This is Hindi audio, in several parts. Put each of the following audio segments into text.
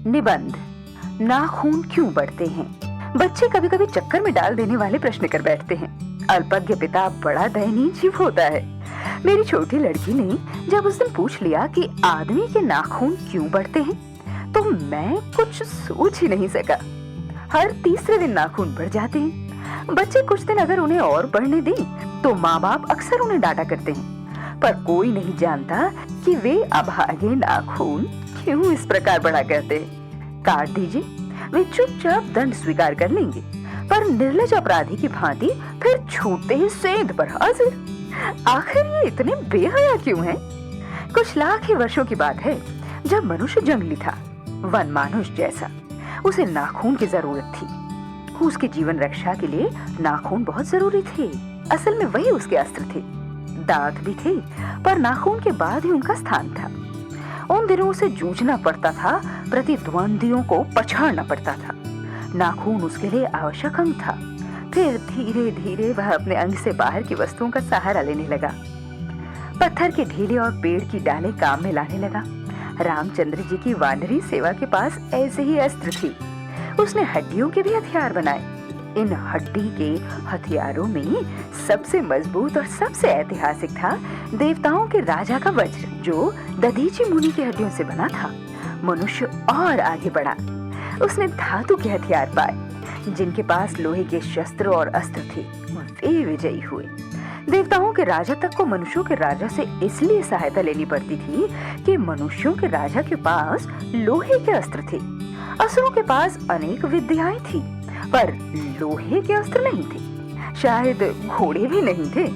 निबंध। नाखून क्यों बढ़ते हैं? बच्चे कभी कभी चक्कर में डाल देने वाले प्रश्न कर बैठते हैं। अल्पज्ञ पिता बड़ा दयनीय जीव होता है। मेरी छोटी लड़की ने जब उस दिन पूछ लिया कि आदमी के नाखून क्यों बढ़ते हैं, तो मैं कुछ सोच ही नहीं सका। हर तीसरे दिन नाखून बढ़ जाते हैं। बच्चे कुछ दिन अगर उन्हें और बढ़ने दें तो माँ बाप अक्सर उन्हें डांटा करते हैं, पर कोई नहीं जानता कि वे अभागे नाखून क्यों इस प्रकार बढ़ा करते हैं। काट दीजिए, वे चुपचाप दंड स्वीकार कर लेंगे, पर निर्लज अपराधी की भांति फिर छूटते ही सेंध पर हाजिर। आखिर ये इतने बेहया क्यों हैं? कुछ लाख ही वर्षों की बात है, जब मनुष्य जंगली था, वन मानुष जैसा। उसे नाखून की जरूरत थी। उसके जीवन रक्षा के लिए नाखून बहुत जरूरी थे। असल में वही उसके अस्त्र थे। दांत भी थे, पर नाखून के बाद ही उनका स्थान था। उन दिनों उसे जूझना पड़ता था, प्रतिद्वंदियों को पछाड़ना पड़ता था। नाखून उसके लिए आवश्यक अंग था। फिर धीरे धीरे वह अपने अंग से बाहर की वस्तुओं का सहारा लेने लगा। पत्थर के ढीले और पेड़ की डालें काम में लाने लगा। रामचंद्र जी की वानरी सेवा के पास ऐसे ही अस्त्र थी। उसने हड्डियों के भी हथियार बनाए। इन हड्डी के हथियारों में सबसे मजबूत और सबसे ऐतिहासिक था देवताओं के राजा का वज्र, जो दधीचि मुनि की हड्डियों से बना था। मनुष्य और आगे बढ़ा। उसने धातु के हथियार पाए। जिनके पास लोहे के शस्त्र और अस्त्र थे, वे विजयी हुए। देवताओं के राजा तक को मनुष्यों के राजा से इसलिए सहायता लेनी पड़ती थी कि मनुष्यों के राजा के पास लोहे के अस्त्र थे। असुरों के पास अनेक विद्याएं थी, पर लोहे के अस्त्र नहीं थे। शायद घोड़े भी नहीं थे।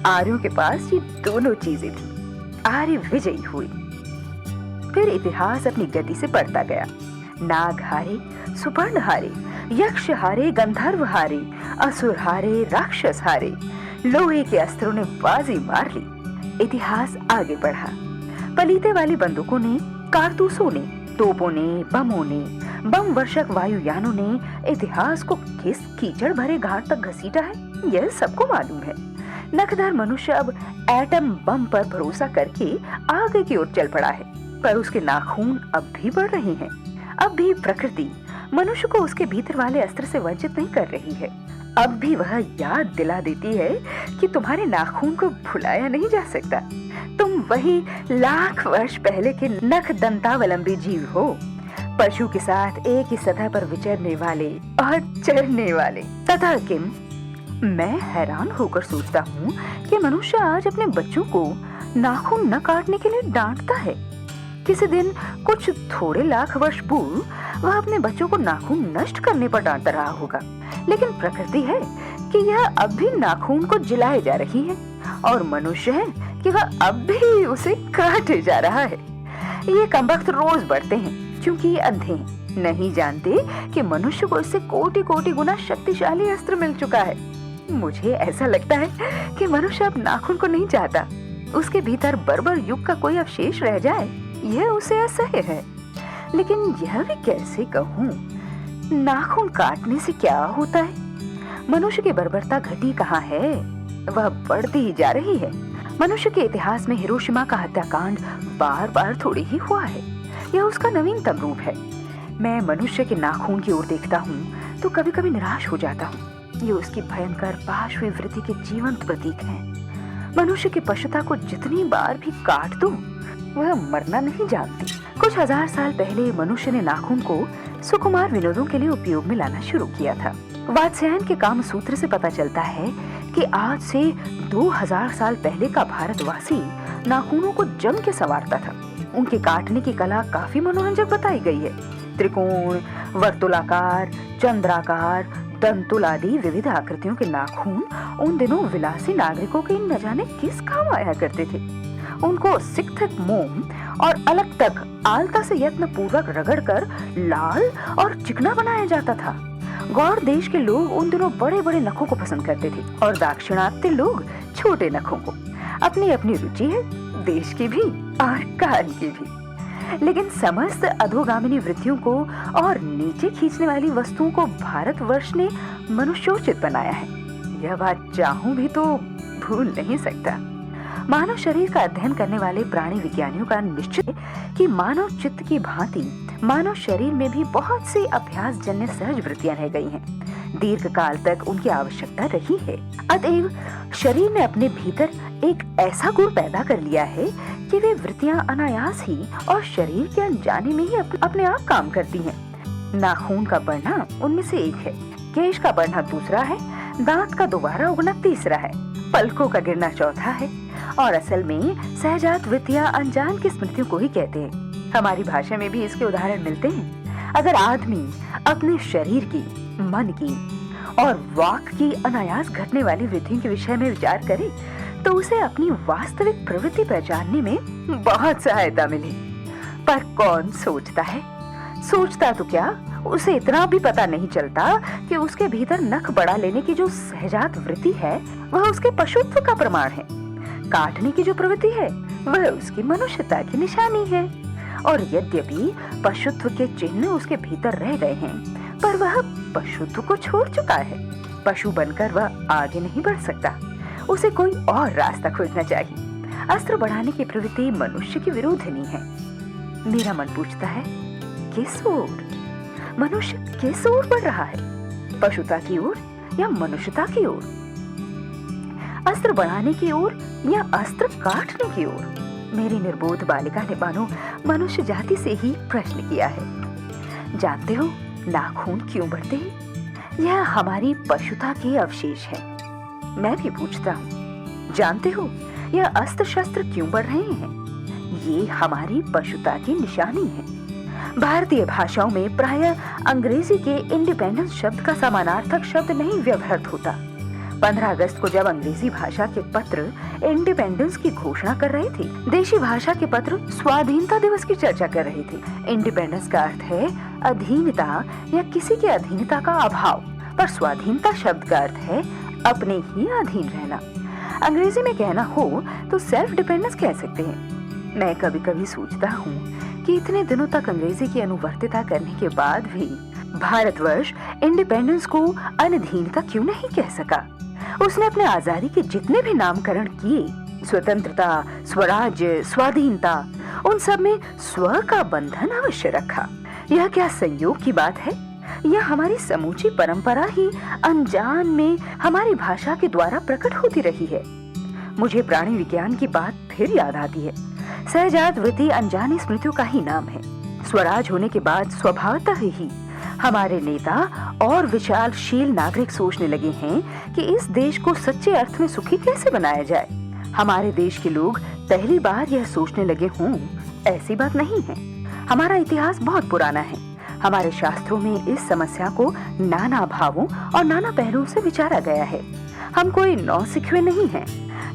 आर्यों के पास ये दोनों चीजें थी। आर्य विजयी हुए। फिर इतिहास अपनी गति से बढ़ता गया। नाग हारे, सुपर्ण हारे, यक्ष हारे, गंधर्व हारे, असुर हारे, राक्षस हारे। लोहे के अस्त्रों ने बाजी मार ली। इतिहास आगे बढ़ा। पलीते वाली बंदूकों ने, कारतूसों ने, तोपों ने, बमों ने, बम वर्षक वायुयानों ने इतिहास को किस कीचड़ भरे घाट तक घसीटा है, यह सबको मालूम है। नखदर मनुष्य अब एटम बम पर भरोसा करके आगे की ओर चल पड़ा है, पर उसके नाखून अब भी बढ़ रहे हैं। अब भी प्रकृति मनुष्य को उसके भीतर वाले अस्त्र से वंचित नहीं कर रही है। अब भी वह याद दिला देती है कि तुम्हारे नाखून को भुलाया नहीं जा सकता। तुम वही लाख वर्ष पहले के नख दंतावलंबी जीव हो, पशु के साथ एक ही सतह पर विचरने वाले और चरने वाले। तथा किम, मैं हैरान होकर सोचता हूँ कि मनुष्य आज अपने बच्चों को नाखून न काटने के लिए डांटता है। किसी दिन कुछ थोड़े लाख वर्ष पूर्व वह अपने बच्चों को नाखून नष्ट करने पर डांट रहा होगा, लेकिन प्रकृति है कि यह अब भी नाखून को जिलाए जा रही है, और मनुष्य है कि वह अब भी उसे काटे जा रहा है। ये कमबख्त रोज बढ़ते हैं, क्योंकि ये अंधे हैं, नहीं जानते कि मनुष्य को इससे कोटि कोटि गुना शक्तिशाली अस्त्र मिल चुका है। मुझे ऐसा लगता है कि मनुष्य अब नाखून को नहीं चाहता। उसके भीतर बर्बर युग का कोई अवशेष रह जाए, यह उसे असह्य है। लेकिन यह भी कैसे कहूँ, नाखून काटने से क्या होता है? मनुष्य की बर्बरता घटी कहाँ है? वह बढ़ती ही जा रही है। मनुष्य के इतिहास में हिरोशिमा का हत्याकांड बार बार थोड़ी ही हुआ है। यह उसका नवीनतम रूप है। मैं मनुष्य के नाखून की ओर देखता हूँ तो कभी कभी निराश हो जाता हूँ। ये उसकी भयंकर पार्श्व वृत्ति के जीवंत प्रतीक हैं। मनुष्य की पशुता को जितनी बार भी काट दो, वह मरना नहीं जानती। कुछ हजार साल पहले मनुष्य ने नाखून को सुकुमार विनोदों के लिए उपयोग में लाना शुरू किया था। वात्स्यायन के काम सूत्र से पता चलता है कि आज से 2000 साल पहले का भारतवासी नाखूनों को जम के संवारता था। उनके काटने की कला काफी मनोरंजक बताई गई है। त्रिकोण, वर्तुलाकार, चंद्राकार, दंतुल आदि विविध आकृतियों के नाखून उन दिनों विलासी नागरिकों के न जाने किस काम आया करते थे। उनको सिकथक मोम और अलग तक आलता से यत्न पूर्वक रगड़कर लाल और चिकना बनाया जाता था। गौड़ देश के लोग उन दिनों बड़े बड़े नखों को पसंद करते थे, और दाक्षिणात्य लोग छोटे नखों को। अपनी अपनी रुचि है, देश की भी और काल की भी। लेकिन समस्त अधोगामिनी वृत्तियों को और नीचे खींचने वाली वस्तुओं को भारतवर्ष ने मनुष्योचित बनाया है। यह बात चाहूं भी तो भूल नहीं सकता। मानव शरीर का अध्ययन करने वाले प्राणी विज्ञानियों का निश्चय है कि मानव चित्त की भांति मानव शरीर में भी बहुत सी अभ्यास जन्य सहज वृत्तियां रह गई हैं। दीर्घ काल तक उनकी आवश्यकता रही है। अतएव शरीर ने अपने भीतर एक ऐसा गुण पैदा कर लिया है कि वे वृत्तियां अनायास ही और शरीर के अनजाने में ही अपने आप काम करती हैं। नाखून का बढ़ना उनमें से एक है, केश का बढ़ना दूसरा है, दांत का दोबारा उगना तीसरा है, पलकों का गिरना चौथा है। और असल में सहजात वृत्तियां अनजान की स्मृतियों को ही कहते हैं। हमारी भाषा में भी इसके उदाहरण मिलते हैं। अगर आदमी अपने शरीर की, मन की और वाक की अनायास घटने वाली वृत्तियों के विषय में विचार करे तो उसे अपनी वास्तविक प्रवृत्ति पहचानने में बहुत सहायता मिली। पर कौन सोचता है? सोचता तो क्या, उसे इतना भी पता नहीं चलता कि उसके भीतर नख बढ़ा लेने की जो सहजात वृत्ति है वह उसके पशुत्व का प्रमाण है। काटने की जो प्रवृत्ति है वह उसकी मनुष्यता की निशानी है। और यद्यपि पशुत्व के चिन्ह उसके भीतर रह गए हैं, पर वह पशुत्व को छोड़ चुका है। पशु बनकर वह आगे नहीं बढ़ सकता, उसे कोई और रास्ता खोजना चाहिए। अस्त्र बढ़ाने की प्रवृत्ति मनुष्य की विरोधिनी है। मेरा मन पूछता है, किस ओर? मनुष्य किस ओर बढ़ रहा है? पशुता की ओर या मनुष्यता की ओर? अस्त्र बढ़ाने की ओर या अस्त्र काटने की ओर? मेरी निर्बोध बालिका ने मानो मनुष्य जाति से ही प्रश्न किया है। जानते हो नाखून क्यों बढ़ते हैं? यह हमारी पशुता के अवशेष है। मैं भी पूछता हूँ, जानते हो यह अस्त्र शस्त्र क्यों बढ़ रहे हैं? ये हमारी पशुता की निशानी है। भारतीय भाषाओं में प्रायः अंग्रेजी के इंडिपेंडेंस शब्द का समानार्थक शब्द नहीं व्यवहृत होता। 15 अगस्त को जब अंग्रेजी भाषा के पत्र इंडिपेंडेंस की घोषणा कर रहे थे, देशी भाषा के पत्र स्वाधीनता दिवस की चर्चा कर रहे थे। इंडिपेंडेंस का अर्थ है अधीनता या किसी के अधीनता का अभाव, पर स्वाधीनता शब्द का अर्थ है अपने ही अधीन रहना। अंग्रेजी में कहना हो तो सेल्फ डिपेंडेंस कह सकते हैं। मैं कभी कभी सोचता हूँ कि इतने दिनों तक अंग्रेजी की अनुवर्तिता करने के बाद भी भारतवर्ष इंडिपेंडेंस को अनधीनता क्यों नहीं कह सका? उसने अपने आजादी के जितने भी नामकरण किए, स्वतंत्रता, स्वराज्य, स्वाधीनता, उन सब में स्व का बंधन अवश्य रखा। यह क्या संयोग की बात है? यह हमारी समूची परंपरा ही अनजान में हमारी भाषा के द्वारा प्रकट होती रही है। मुझे प्राणी विज्ञान की बात फिर याद आती है। सहजात वृत्ति अनजानी स्मृतियों का ही नाम है। स्वराज होने के बाद स्वभावतः ही हमारे नेता और विचारशील नागरिक सोचने लगे हैं कि इस देश को सच्चे अर्थ में सुखी कैसे बनाया जाए। हमारे देश के लोग पहली बार यह सोचने लगे हों, ऐसी बात नहीं है। हमारा इतिहास बहुत पुराना है। हमारे शास्त्रों में इस समस्या को नाना भावों और नाना पहलुओं से विचारा गया है। हम कोई नौसिखुए नहीं हैं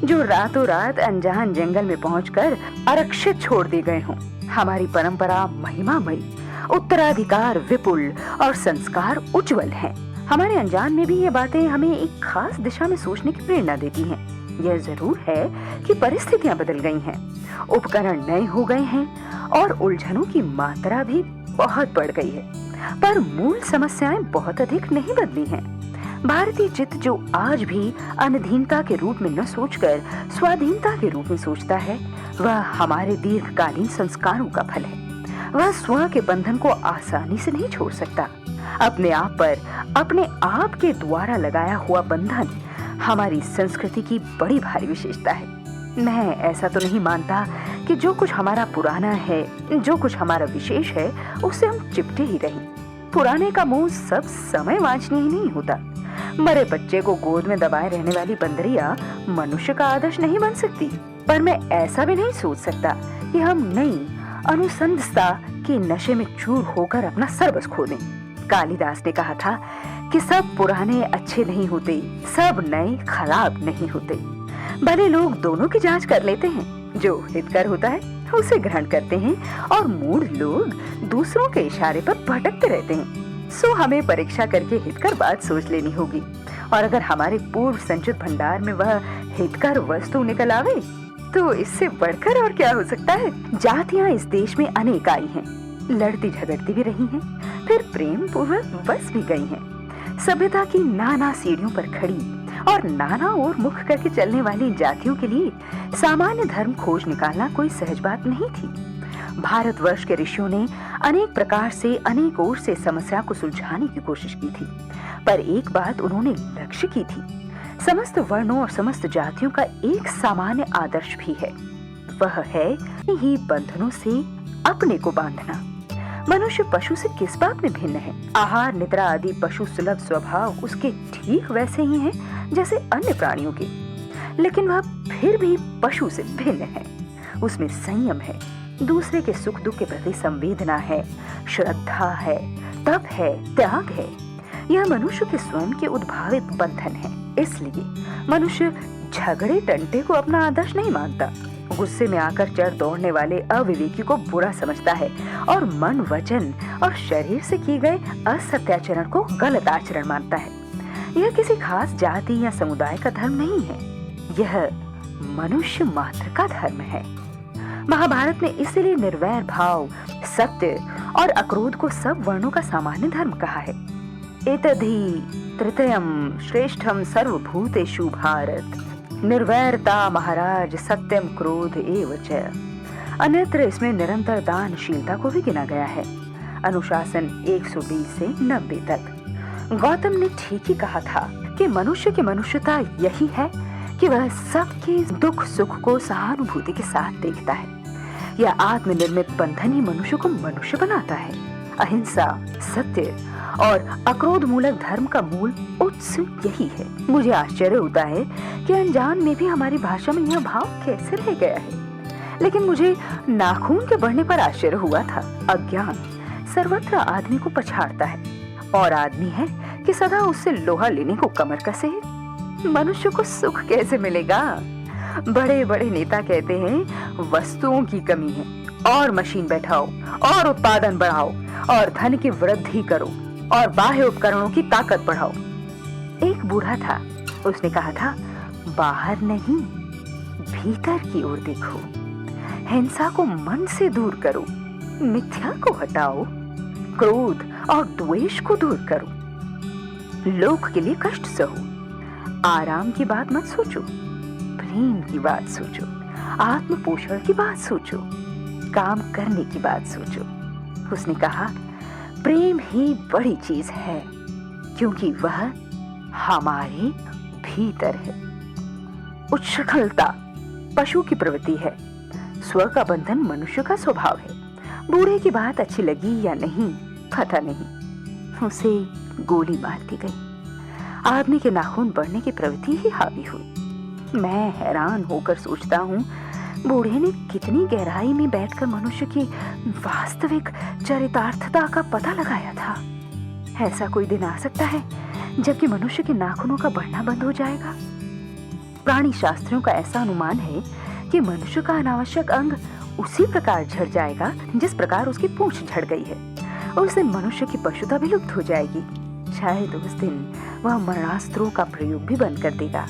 जो रातों रात अनजान जंगल में पहुंचकर आरक्षित छोड़ दिए गए हों। हमारी परंपरा महिमामयी, उत्तराधिकार विपुल और संस्कार उज्जवल हैं। हमारे अनजान में भी ये बातें हमें एक खास दिशा में सोचने की प्रेरणा देती हैं। यह जरूर है कि परिस्थितियां बदल गई हैं, उपकरण नए हो गए हैं और उलझनों की मात्रा भी बहुत बढ़ गई है, पर मूल समस्याएं बहुत अधिक नहीं बदली हैं। भारतीय चित्त जो आज भी अनधीनता के रूप में न सोचकर स्वाधीनता के रूप में सोचता है, वह हमारे दीर्घकालीन संस्कारों का फल है। वह स्व के बंधन को आसानी से नहीं छोड़ सकता। अपने आप पर अपने आप के द्वारा लगाया हुआ बंधन हमारी संस्कृति की बड़ी भारी विशेषता है। मैं ऐसा तो नहीं मानता कि जो कुछ हमारा पुराना है, जो कुछ हमारा विशेष है, उससे हम चिपटे ही रहें। पुराने का मोह सब समय वांछनीय ही नहीं होता। मरे बच्चे को गोद में दबाए रहने वाली बंदरिया मनुष्य का आदर्श नहीं बन सकती। पर मैं ऐसा भी नहीं सोच सकता कि हम नई अनुसंधता के नशे में चूर होकर अपना सर्वस्व खो दें। कालिदास ने कहा था कि सब पुराने अच्छे नहीं होते, सब नए खराब नहीं होते। भले लोग दोनों की जांच कर लेते हैं, जो हितकर होता है उसे ग्रहण करते हैं और मूढ़ लोग दूसरों के इशारे पर भटकते रहते हैं। सो हमें परीक्षा करके हितकर बात सोच लेनी होगी, और अगर हमारे पूर्व संचित भंडार में वह हितकर वस्तु निकल आवे तो इससे बढ़कर और क्या हो सकता है। जातियां इस देश में अनेक आई हैं, लड़ती झगड़ती भी रही हैं, फिर प्रेम पूर्वक बस भी गई हैं। सभ्यता की नाना सीढ़ियों पर खड़ी और नाना ओर मुख करके चलने वाली जातियों के लिए सामान्य धर्म खोज निकालना कोई सहज बात नहीं थी। भारतवर्ष के ऋषियों ने अनेक प्रकार से अनेक ओर से समस्या को सुलझाने की कोशिश की थी, पर एक बात उन्होंने लक्ष्य की थी, समस्त वर्णों और समस्त जातियों का एक सामान्य आदर्श भी है, वह है ही बंधनों से अपने को बांधना। मनुष्य पशु से किस बात में भिन्न है? आहार निद्रा आदि पशु सुलभ स्वभाव उसके ठीक वैसे ही हैं जैसे अन्य प्राणियों के, लेकिन वह फिर भी पशु से भिन्न है। उसमें संयम है, दूसरे के सुख दुख के प्रति संवेदना है, श्रद्धा है, तप है, त्याग है। यह मनुष्य के स्वयं के उद्भावित बंधन है। इसलिए मनुष्य झगड़े टंटे को अपना आदर्श नहीं मानता, गुस्से में आकर चढ़ दौड़ने वाले अविवेकी को बुरा समझता है और मन वचन और शरीर से किए गए असत्याचरण को गलत आचरण मानता है। यह किसी खास जाति या समुदाय का धर्म नहीं है, यह मनुष्य मात्र का धर्म है। महाभारत ने इसीलिए निर्वैर भाव, सत्य और अक्रोध को सब वर्णों का सामान्य धर्म कहा है। एतद्धि तृतीयम श्रेष्ठम सर्वभूतेषु भारत, निर्वैरता महाराज सत्यम क्रोध एव च। अन्यत्र इसमें निरंतर दानशीलता को भी गिना गया है। अनुशासन 120 से 90 तक। गौतम ने ठीक ही कहा था कि मनुष्य की मनुष्यता यही है कि वह सबके दुख सुख को सहानुभूति के साथ देखता है। यह आत्मनिर्मित बंधन ही मनुष्य को मनुष्य बनाता है। अहिंसा, सत्य और अक्रोध मूलक धर्म का मूल उत्स यही है। मुझे आश्चर्य होता है कि अनजान में भी हमारी भाषा में यह भाव कैसे रह गया है, लेकिन मुझे नाखून के बढ़ने पर आश्चर्य हुआ था। अज्ञान सर्वत्र आदमी को पछाड़ता है और आदमी है कि सदा उससे लोहा लेने को कमर कसे। मनुष्य को सुख कैसे मिलेगा? बड़े बड़े नेता कहते हैं वस्तुओं की कमी है और मशीन बैठाओ और उत्पादन बढ़ाओ और धन की वृद्धि करो और बाह्य उपकरणों की ताकत बढ़ाओ। एक बूढ़ा था, उसने कहा था बाहर नहीं भीतर की ओर देखो, हिंसा को मन से दूर करो, मिथ्या को हटाओ, क्रोध और द्वेष को दूर करो, लोक के लिए कष्ट सहो, आराम की बात मत सोचो, प्रेम की बात सोचो, आत्म पोषण की बात सोचो, काम करने की बात सोचो। उसने कहा प्रेम ही बड़ी चीज है क्योंकि वह हमारे भीतर है। उच्छृंखलता पशु की प्रवृत्ति है, स्व का बंधन मनुष्य का स्वभाव है। बूढ़े की बात अच्छी लगी या नहीं पता नहीं, उसे गोली मार दी गई। आदमी के नाखून बढ़ने की प्रवृत्ति ही हावी हुई। मैं हैरान होकर सोचता हूँ बूढ़े ने कितनी गहराई में बैठकर मनुष्य की वास्तविक चरितार्थता का पता लगाया था। ऐसा कोई दिन आ सकता है जबकि मनुष्य के नाखूनों का बढ़ना बंद हो जाएगा। प्राणी शास्त्रियों का ऐसा अनुमान है कि मनुष्य का अनावश्यक अंग उसी प्रकार झड़ जाएगा जिस प्रकार उसकी पूंछ झड़ गई है। उस दिन मनुष्य की पशुता भी लुप्त हो जाएगी। शायद उस दिन वह मरणास्त्रों का प्रयोग भी बंद कर देगा।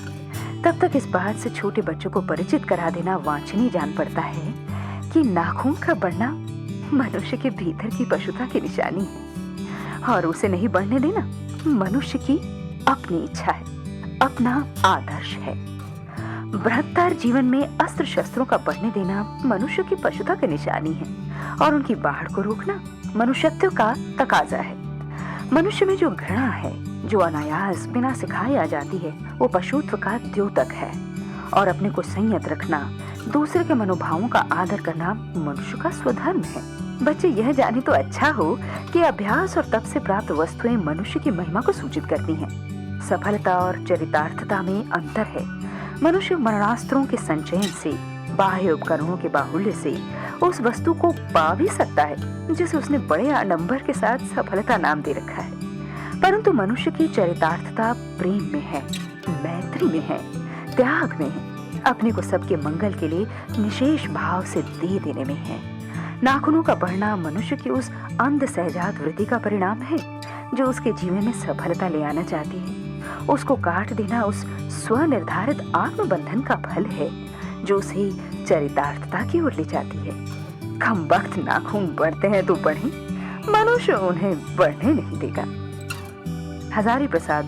तब तक इस बात से छोटे बच्चों को परिचित करा देना वांछनीय जान पड़ता है कि नाखून का बढ़ना मनुष्य के भीतर की पशुता की निशानी है और उसे नहीं बढ़ने देना मनुष्य की अपनी इच्छा है, अपना आदर्श है। बृहत्तर जीवन में अस्त्र शस्त्रों का बढ़ने देना मनुष्य की पशुता की निशानी है और उनकी बाढ़ को रोकना मनुष्यत्व का तकाजा है। मनुष्य में जो घृणा है, जो अनायास बिना सिखाए आ जाती है, वो पशुत्व का द्योतक है और अपने को संयत रखना, दूसरे के मनोभावों का आदर करना मनुष्य का स्वधर्म है। बच्चे यह जाने तो अच्छा हो कि अभ्यास और तप से प्राप्त वस्तुएं मनुष्य की महिमा को सूचित करती हैं। सफलता और चरितार्थता में अंतर है। मनुष्य मरणास्त्रों के संचयन से, बाह्य उपकरणों के बाहुल्य से उस वस्तु को पा भी सकता है जिसे उसने बड़े आडंबर के साथ सफलता नाम दे रखा है। परंतु मनुष्य की चरितार्थता प्रेम में है, मैत्री में है, त्याग में है, अपने को सबके मंगल के लिए निशेष भाव से दे देने में है। नाखूनों का बढ़ना मनुष्य की उस अंध सहजात वृत्ति का परिणाम है जो उसके जीवन में सफलता ले आना चाहती है। उसको काट देना उस स्वनिर्धारित आत्मबंधन का फल है जो उसे चरितार्थता की ओर ले जाती है। कम वक्त नाखून बढ़ते हैं तो बढ़े, मनुष्य उन्हें बढ़ने नहीं देगा। हजारी प्रसाद।